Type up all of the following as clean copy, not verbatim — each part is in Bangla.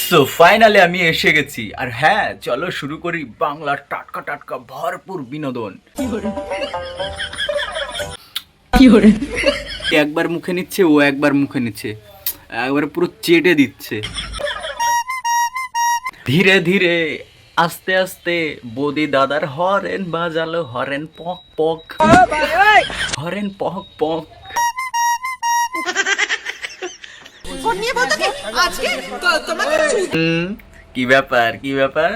সো ফাইনালি আমি এসে গেছি। আর হ্যাঁ, চলো শুরু করি বাংলার টাটকা টাটকা ভরপুর বিনোদন। একবার মুখে নিচ্ছে, ও একবার মুখে নিচ্ছে, একবার পুরো চেটে দিচ্ছে। ধীরে ধীরে আস্তে আস্তে বৌদি দাদার হরেন বাজালো, হরেন পক পক, হরেন পক পক। কি ব্যাপার কি ব্যাপার?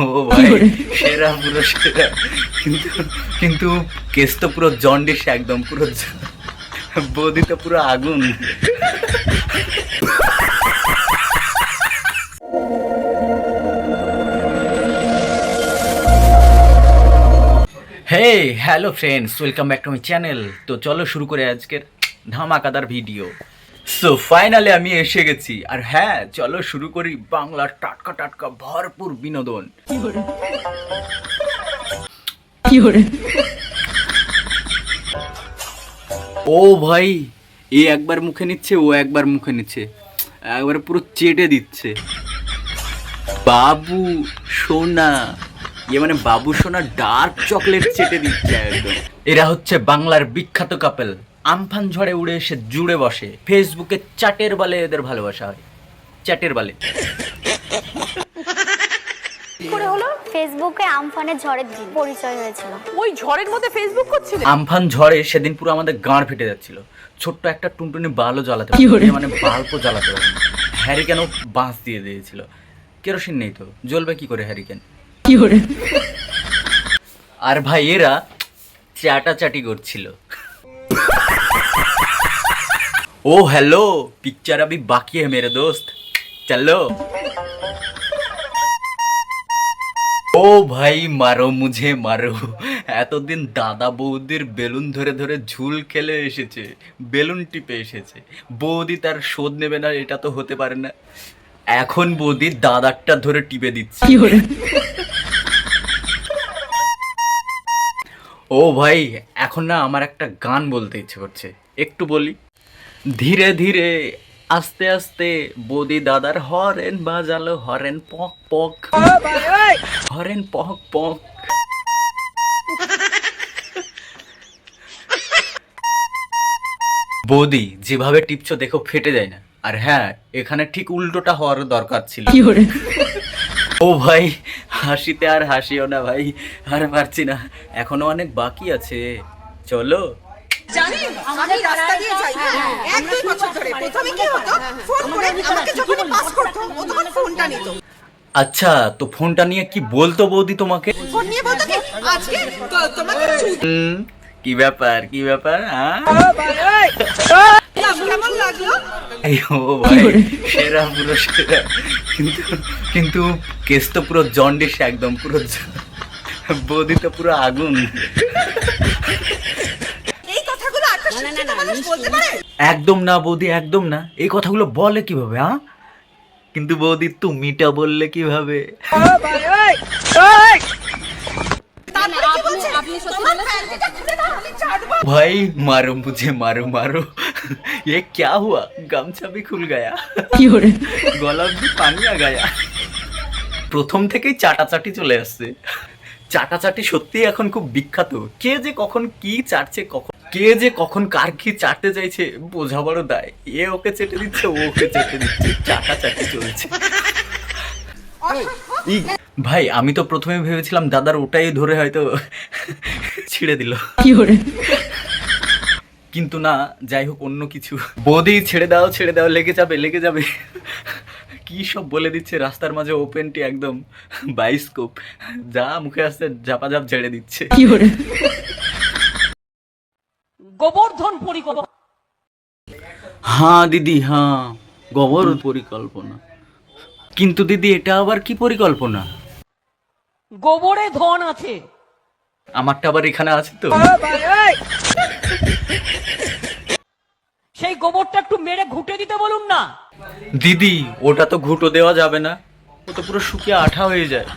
ও ভাই সেরা, পুরো সেরা। কিন্তু কিন্তু কেস তো পুরো জন্ডিস, একদম পুরো বৌদি তো পুরো আগুন। Hey hello friends, welcome back to my channel. তো চলো শুরু করে আজকের ধামাকাদার ভিডিও। সো ফাইনালি আমি এসে গেছি। আর হ্যাঁ, চলো শুরু করি বাংলার টাটকা টাটকা ভরপুর বিনোদন। ও ভাই, এ একবার মুখে নিচ্ছে, ও একবার মুখে নিচ্ছে, একবার পুরো চেটে দিচ্ছে। বাবু সোনা, মানে বাবু সোনা ডার্ক চকলেট চেটে দিচ্ছে একদম। এরা হচ্ছে বাংলার বিখ্যাত কাপেল। আমফান ঝড়ে উড়ে এসে জুড়ে বসে, ফেসবুকে চাটের বলে এদের ভালোবাসা হয়, চ্যাটের বলে। করে হলো ফেসবুকে আমফানের ঝড়ের দিন পরিচয় হয়েছিল। ওই ঝড়ের মধ্যে ফেসবুক করছিল। আমফান ঝড়ে সেদিন পুরো আমাদের গাঁড় ফেটে যাচ্ছিল। ছোট্ট একটা টুনটুনি বালও জ্বালাতে পারে, মানে বাল্বও জ্বালাতে পারে। হ্যারিকেনও বাঁশ দিয়ে দিয়েছিল। কেরোসিন নেই তো জ্বলবে কি করে হ্যারিকেন? আর ভাই এরা চাটাচাটি করছিল। ओ हेलो, पिक्चर अभी बाकी है मेरे दोस्त, चलो। ও ভাই মারো মুঝে মারো। এতদিন দাদা বৌদির বেলুন ধরে ধরে ঝুল খেলে এসেছে, বেলুন টিপে এসেছে। বৌদি তার শোধ নেবে না, এটা তো হতে পারে না। এখন বৌদি দাদারটা ধরে টিপে দিচ্ছে। ও ভাই, এখন না আমার একটা গান বলতে ইচ্ছে করছে, একটু বলি। ধীরে ধীরে আস্তে আস্তে বৌদি দাদার হরেন বাজালো, হরেন পক পক, হরেন পক পক। বৌদি যেভাবে টিপছো দেখো ফেটে যায় না। আর হ্যাঁ, এখানে ঠিক উল্টোটা হওয়ার দরকার ছিল। ও ভাই, হাসিতে আর হাসিও না ভাই, আর পারছি না, এখনো অনেক বাকি আছে, চলো। আমাদের রাস্তা দিয়ে যাই, এক দুই বছর ধরে প্রথমে কি হতো, ফোন করে আমাকে যখন পাস করতো ও তখন ফোনটা নিত। আচ্ছা, তো ফোনটা নিয়ে কি বলতো বৌদি তোমাকে? ফোন নিয়ে বলতো কি আজকে তোমাকে কি ব্যাপার কি ব্যাপার? কেমন লাগলো? ও ভাই সেরা, পুরো সেরা। কিন্তু কিন্তু কেস তো পুরো জন্ডিস, একদম পুরো বৌদি তো পুরো আগুন। একদম না বৌদি, একদম না। এই কথাগুলো বলে কিভাবে? কিন্তু বৌদি তুমিটা বললে কিভাবে? भाई मारो मुझे, मारो मारो। ये क्या हुआ? गमछा भी खुल गया, गला भी पानी आ गया। প্রথম থেকেই চাটাচাটি চলে আসছে। চাটাচাটি সত্যি এখন খুব বিখ্যাত। কে যে কখন কি চাটছে, কে যে কখন কার কি চাটতে চাইছে বোঝা বড় দায়। এ ওকে চেটে দিচ্ছে, ও ওকে চেটে দিচ্ছে, চাটাচাটি চলছে। ভাই আমি তো প্রথমে ভেবেছিলাম দাদার ওটাই ধরে হয়তো ছিঁড়ে দিল, কিন্তু না, যাই হোক অন্য কিছু। বৌদি ছেড়ে দাও ছেড়ে দাও, লেগে যাবে লেগে যাবে, কি সব বলে দিচ্ছে। রাস্তার মাঝে ওপেনটি একদম বাইস্কোপ, যা মুখে আসছে ঝাপাঝাপ ঝেড়ে দিচ্ছে। গোবর্ধন পরিকল্পনা। হ্যাঁ দিদি, হ্যাঁ গোবর পরিকল্পনা। কিন্তু দিদি এটা আবার কি পরিকল্পনা? গোবরে ধন আছে। আমারটা আবার এখানে আছে তো। সেই গোবরটা একটু মেরে ঘুটে দিতে বলুন না। দিদি ওটা তো ঘুঁটো দেওয়া যাবে না, ও তো পুরো শুকিয়ে আঠা হয়ে যায়।